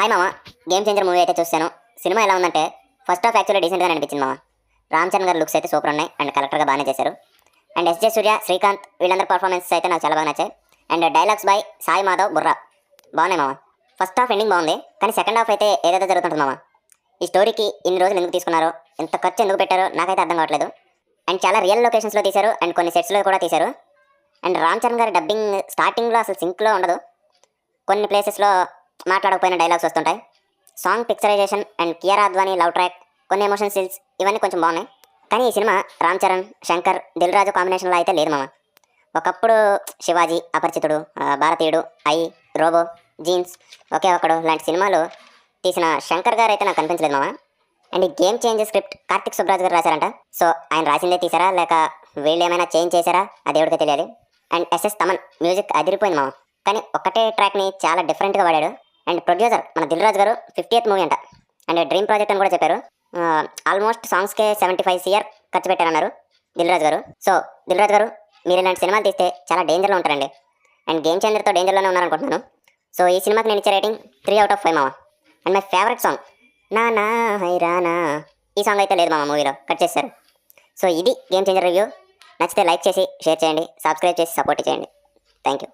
Hi మామ. Game changer movie అయితే చూశాను. సినిమా ఎలా ఉందంటే ఫస్ట్ హాఫ్ యాక్చువల్లీ డీసెంట్గా అనిపించింది మామ. రామ్ చరణ్ గారి లుక్స్ అయితే సూపర్ ఉన్నాయి అండ్ కలెక్టర్గా బాగానే చేశారు. అండ్ ఎస్జే సూర్య, శ్రీకాంత్ వీళ్ళందరూ పర్ఫార్మెన్సెస్ అయితే నాకు చాలా బాగా నచ్చాయి. And dialogues by Sai Madhav, Burra బాగున్నాయి మామ. ఫస్ట్ హాఫ్ ఎండింగ్ బాగుంది, కానీ సెకండ్ హాఫ్ అయితే ఏదైతే జరుగుతుంటుంది మామ. ఈ స్టోరీకి ఇన్ని రోజులు ఎందుకు తీసుకున్నారో, ఎంత ఖర్చు ఎందుకు పెట్టారో నాకైతే అర్థం కావట్లేదు. అండ్ చాలా రియల్ లొకేషన్స్లో తీశారు అండ్ కొన్ని సెట్స్లో కూడా తీశారు. అండ్ రామ్ చరణ్ గారి డబ్బింగ్ స్టార్టింగ్లో అసలు సింక్లో ఉండదు. కొన్ని ప్లేసెస్లో మాట్లాడకపోయిన డైలాగ్స్ వస్తుంటాయి. Song picturisation and Kiara Advani love track, కొన్ని ఎమోషన్ సీన్స్ ఇవన్నీ కొంచెం బాగున్నాయి. కానీ ఈ సినిమా రామ్ చరణ్, శంకర్, దిల్ రాజు కాంబినేషన్లో అయితే లేదు మామ. ఒకప్పుడు శివాజీ, అపరిచితుడు, భారతీయుడు, ఐ, రోబో, జీన్స్, ఒకే ఒకడు లాంటి సినిమాలు తీసిన శంకర్ గారు అయితే నాకు కనిపించలేదు మామ. అండ్ ఈ game change script Karthik Subraj గారు రాశారంట. సో ఆయన రాసిందే తీసారా లేక వీళ్ళు ఏమైనా చేంజ్ చేశారా అది దేవుడికే తెలియాలి. అండ్ ఎస్ఎస్ తమన్ మ్యూజిక్ అదిరిపోయింది మామ. కానీ ఒక్కటే ట్రాక్ని చాలా డిఫరెంట్గా వాడాడు. అండ్ ప్రొడ్యూసర్ మన దిల్ రాజు గారు 50th మూవీ అంట. అండ్ డ్రీమ్ ప్రాజెక్ట్ అని కూడా చెప్పారు. ఆల్మోస్ట్ సాంగ్స్కే 75 CR ఖర్చు పెట్టారన్నారు దిల్ రాజు గారు. సో దిల్ రాజు గారు, మీరు ఇలాంటి సినిమాలు తీస్తే చాలా డేంజర్లో ఉంటారండి. అండ్ గేమ్ చేంజర్తో డేంజర్లోనే ఉన్నారనుకుంటున్నాను. సో ఈ సినిమాకి నేను ఇచ్చే రేటింగ్ 3/5 మామ. అండ్ మై ఫేవరెట్ సాంగ్ నా నా హైరానా, ఈ సాంగ్ అయితే లేదు మామ, మూవీలో కట్ చేశారు. సో ఇది గేమ్ చేంజర్ రివ్యూ. నచ్చితే లైక్ చేసి షేర్ చేయండి, సబ్స్క్రైబ్ చేసి సపోర్ట్ చేయండి. Thank you.